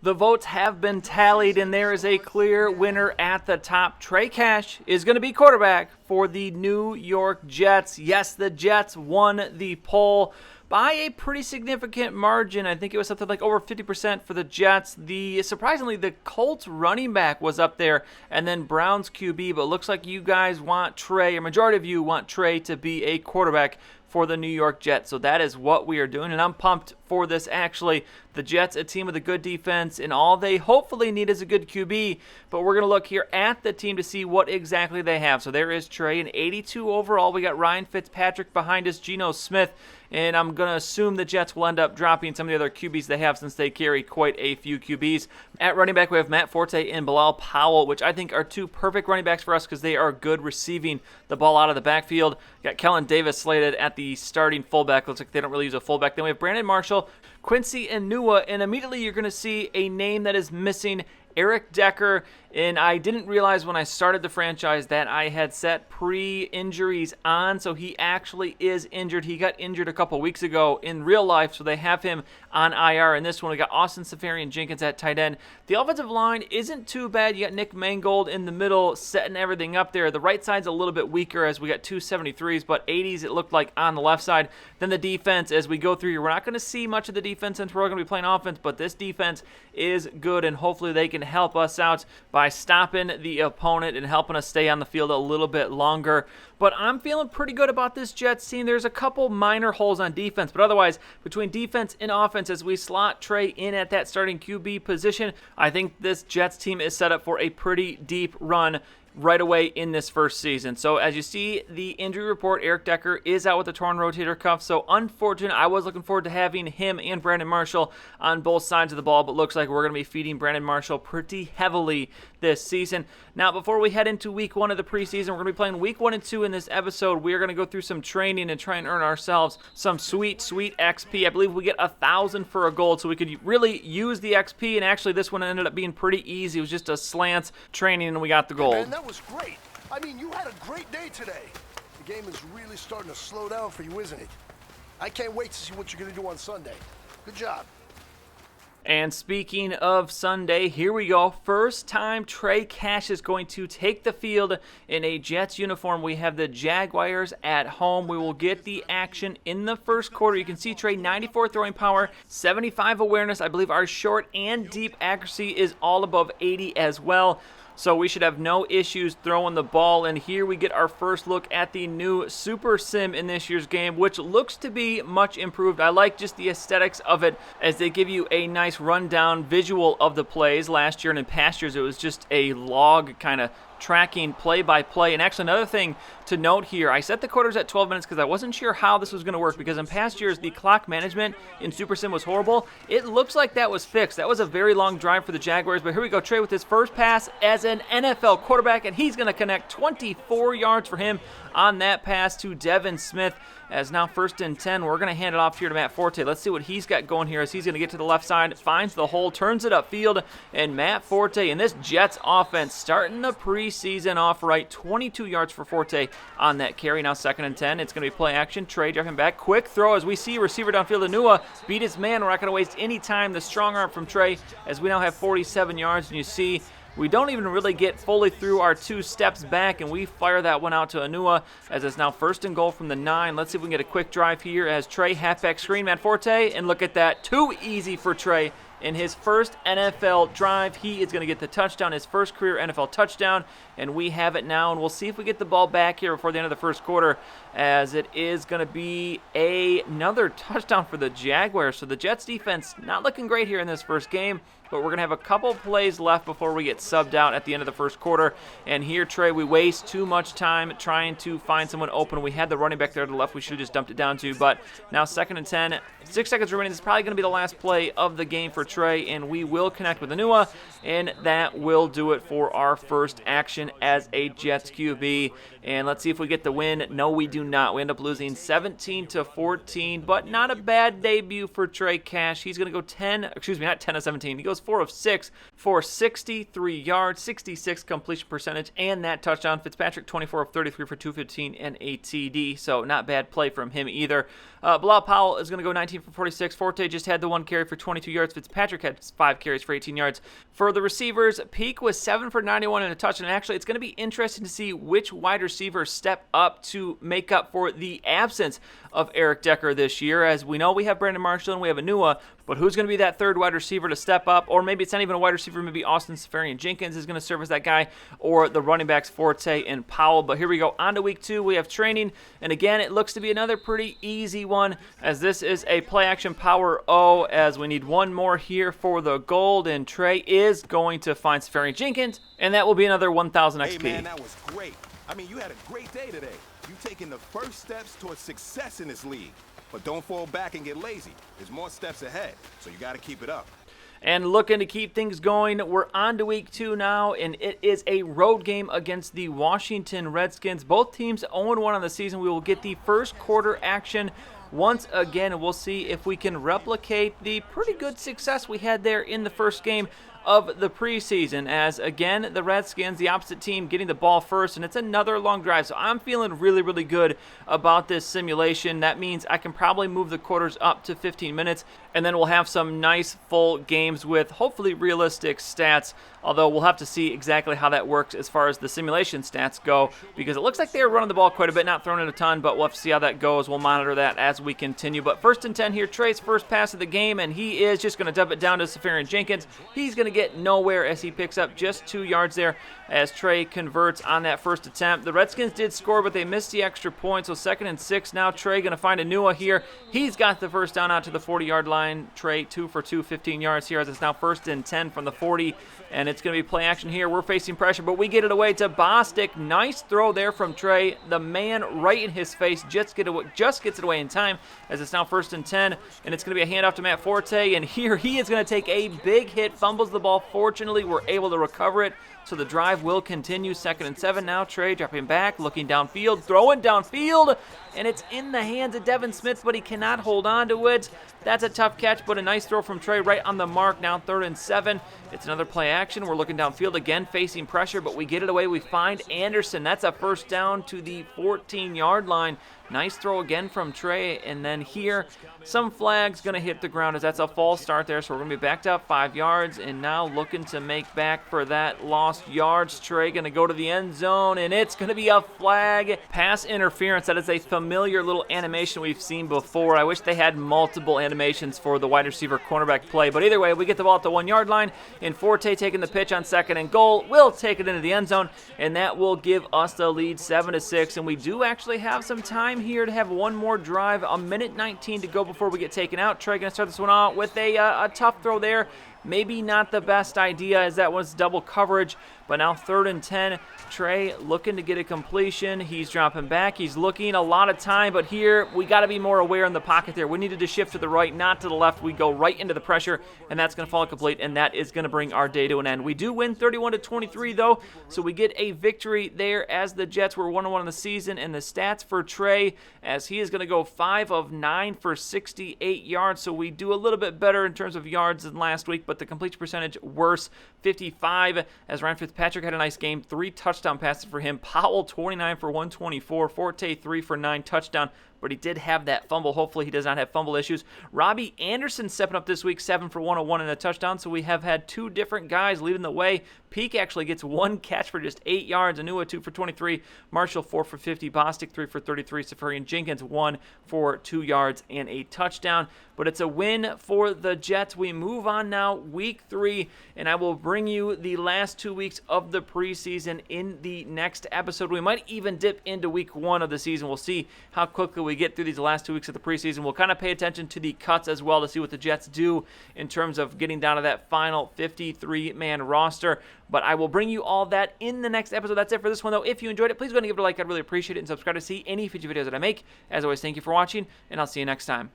The votes have been tallied, and there is a clear winner at the top. Trey Cash is going to be quarterback for the New York Jets. Yes, the Jets won the poll by a pretty significant margin. I think it was something like over 50% for the Jets. Surprisingly, the Colts running back was up there, and then Browns QB, but it looks like you guys want Trey, a majority of you want Trey to be a quarterback for the New York Jets. So that is what we are doing, and I'm pumped for this, actually. The Jets, a team with a good defense, and all they hopefully need is a good QB, but we're going to look here at the team to see what exactly they have. So there is Trey, an 82 overall. We got Ryan Fitzpatrick behind us, Geno Smith, and I'm going to assume the Jets will end up dropping some of the other QBs they have since they carry quite a few QBs. At running back, we have Matt Forte and Bilal Powell, which I think are two perfect running backs for us because they are good receiving the ball out of the backfield. Got Kellen Davis slated at the starting fullback. Looks like they don't really use a fullback. Then we have Brandon Marshall, Quincy Enunwa, and immediately you're going to see a name that is missing, Eric Decker. And I didn't realize when I started the franchise that I had set pre-injuries on, so he actually is injured. He got injured a couple weeks ago in real life, so they have him on IR. In this one, we got Austin Seferian-Jenkins at tight end. The offensive line isn't too bad. You got Nick Mangold in the middle setting everything up there. The right side's a little bit weaker as we got two 73s, but 80s it looked like on the left side. Then the defense, as we go through here, we're not going to see much of the defense since we're going to be playing offense, but this defense is good, and hopefully they can help us out by stopping the opponent and helping us stay on the field a little bit longer. But I'm feeling pretty good about this Jets team. There's a couple minor holes on defense, but otherwise, between defense and offense, as we slot Trey in at that starting QB position, I think this Jets team is set up for a pretty deep run right away in this first season. So as you see, the injury report, Eric Decker is out with a torn rotator cuff. So unfortunate. I was looking forward to having him and Brandon Marshall on both sides of the ball, but looks like we're going to be feeding Brandon Marshall pretty heavily this season. Now, before we head into week 1 of the preseason, we're going to be playing week 1 and 2 in this episode. We are going to go through some training and try and earn ourselves some sweet XP. I believe we get 1,000 for a gold, so we could really use the XP, and actually this one ended up being pretty easy. It was just a slants training, and we got the gold. Hey man, that was great. I mean, you had a great day today. The game is really starting to slow down for you, isn't it? I can't wait to see what you're going to do on Sunday. Good job. And speaking of Sunday, here we go. First time Trey Cash is going to take the field in a Jets uniform. We have the Jaguars at home. We will get the action in the first quarter. You can see Trey, 94 throwing power, 75 awareness. I believe our short and deep accuracy is all above 80 as well. So we should have no issues throwing the ball. And here we get our first look at the new Super Sim in this year's game, which looks to be much improved. I like just the aesthetics of it as they give you a nice rundown visual of the plays. Last year and in past years, it was just a log kind of tracking play-by-play. And actually another thing to note here, I set the quarters at 12 minutes because I wasn't sure how this was going to work, because in past years the clock management in Super Sim was horrible. It looks like that was fixed. That was a very long drive for the Jaguars, but here we go. Trey with his first pass as an NFL quarterback, and he's going to connect 24 yards for him on that pass to Devin Smith. As now 1st and 10, we're going to hand it off here to Matt Forte. Let's see what he's got going here as he's going to get to the left side, finds the hole, turns it upfield, and Matt Forte in this Jets offense starting the preseason off right. 22 yards for Forte on that carry. Now 2nd and 10. It's going to be play action. Trey dropping back. Quick throw as we see receiver downfield. Enunwa beat his man. We're not going to waste any time. The strong arm from Trey as we now have 47 yards, and you see we don't even really get fully through our 2 steps back, and we fire that one out to Enunwa as it's now 1st and goal from the 9. Let's see if we can get a quick drive here as Trey halfback screen, Matt Forte, and look at that. Too easy for Trey. In his first NFL drive, he is going to get the touchdown, his first career NFL touchdown, and we have it now. And we'll see if we get the ball back here before the end of the first quarter, as it is going to be another touchdown for the Jaguars. So the Jets defense not looking great here in this first game, but we're going to have a couple plays left before we get subbed out at the end of the first quarter. And here, Trey, we waste too much time trying to find someone open. We had the running back there to the left we should have just dumped it down to, but now 2nd and 10, 6 seconds remaining. This is probably going to be the last play of the game for Trey, and we will connect with Enunwa, and that will do it for our first action as a Jets QB. And let's see if we get the win. No, we do not. We end up losing 17-14, but not a bad debut for Trey Cash. He's going to go 10 of 17. He goes 4 of 6 for 63 yards, 66 completion percentage, and that touchdown. Fitzpatrick 24 of 33 for 215 and a TD, so not bad play from him either. Bilal Powell is going to go 19 for 46. Forte just had the one carry for 22 yards. Fitzpatrick Fitzpatrick had 5 carries for 18 yards. For the receivers, Peak was 7 for 91 and a touchdown. And actually, it's going to be interesting to see which wide receivers step up to make up for the absence of Eric Decker this year. As we know, we have Brandon Marshall and we have Anua, but who's going to be that third wide receiver to step up? Or maybe it's not even a wide receiver. Maybe Austin Safarian-Jenkins is going to serve as that guy, or the running backs Forte and Powell. But here we go. On to week 2, we have training. And again, it looks to be another pretty easy one, as this is a play-action power O, as we need one more here for the gold. And Trey is going to find Safarian-Jenkins, and that will be another 1,000 XP. Hey, man, that was great. I mean, you had a great day today. You've taken the first steps towards success in this league. But don't fall back and get lazy. There's more steps ahead, so you got to keep it up. And looking to keep things going, we're on to week 2 now, and it is a road game against the Washington Redskins. Both teams 0-1 on the season. We will get the first quarter action once again, and we'll see if we can replicate the pretty good success we had there in the first game of the preseason, as again the Redskins, the opposite team, getting the ball first, and it's another long drive. So I'm feeling really, really good about this simulation. That means I can probably move the quarters up to 15 minutes, and then we'll have some nice full games with hopefully realistic stats, although we'll have to see exactly how that works as far as the simulation stats go, because it looks like they're running the ball quite a bit, not throwing it a ton, but we'll have to see how that goes. We'll monitor that as we continue. But 1st and 10 here, Trey's first pass of the game, and he is just going to dump it down to Safarian-Jenkins. He's going to get nowhere as he picks up just 2 yards there as Trey converts on that first attempt. The Redskins did score, but they missed the extra point, so 2nd and 6 now. Trey going to find Anua here. He's got the first down out to the 40-yard line. Trey 2 for 2, 15 yards here as it's now 1st and 10 from the 40, and it's going to be play action here. We're facing pressure, but we get it away to Bostic. Nice throw there from Trey. The man right in his face just gets it away in time as it's now 1st and 10, and it's going to be a handoff to Matt Forte, and here he is going to take a big hit, fumbles the ball. Fortunately, we're able to recover it, so the drive will continue. 2nd and 7 now. Trey dropping back, looking downfield, throwing downfield, and it's in the hands of Devin Smith, but he cannot hold on to it. That's a tough catch, but a nice throw from Trey right on the mark. Now 3rd and 7. It's another play action. We're looking downfield again, facing pressure, but we get it away. We find Anderson. That's a first down to the 14-yard line. Nice throw again from Trey, and then here, some flags going to hit the ground as that's a false start there, so we're going to be backed up 5 yards, and now looking to make back for that lost yards. Trey going to go to the end zone, and it's going to be a flag. Pass interference. That is a familiar little animation we've seen before. I wish they had multiple animations for the wide receiver cornerback play, but either way, we get the ball at the 1-yard line, and Forte taking the pitch on 2nd and goal. We'll take it into the end zone, and that will give us the lead 7-6, and we do actually have some time here to have one more drive. 1:19 to go before we get taken out. Trey going to start this one out with a tough throw there. Maybe not the best idea, as that was double coverage, but now 3rd and 10. Trey looking to get a completion. He's dropping back. He's looking a lot of time, but here we got to be more aware in the pocket there. We needed to shift to the right, not to the left. We go right into the pressure, and that's going to fall incomplete, and that is going to bring our day to an end. We do win 31-23, though, so we get a victory there as the Jets were 1-1 in the season. And the stats for Trey, as he is going to go 5 of 9 for 68 yards, so we do a little bit better in terms of yards than last week, but the completion percentage worse, 55, as Ryan Fitzpatrick had a nice game, 3 touchdown passes for him. Powell 29 for 124, Forte 3 for 9, touchdown, but he did have that fumble. Hopefully he does not have fumble issues. Robbie Anderson stepping up this week, 7 for 101 and a touchdown, so we have had 2 different guys leading the way. Peak actually gets 1 catch for just 8 yards. Anua 2 for 23, Marshall 4 for 50, Bostic 3 for 33, Safarian-Jenkins 1 for 2 yards and a touchdown. But it's a win for the Jets. We move on now, week 3, and I will bring you the last 2 weeks of the preseason in the next episode. We might even dip into week 1 of the season. We'll see how quickly we get through these last 2 weeks of the preseason. We'll kind of pay attention to the cuts as well to see what the Jets do in terms of getting down to that final 53-man roster. But I will bring you all that in the next episode. That's it for this one, though. If you enjoyed it, please go ahead and give it a like. I'd really appreciate it. And subscribe to see any future videos that I make. As always, thank you for watching, and I'll see you next time.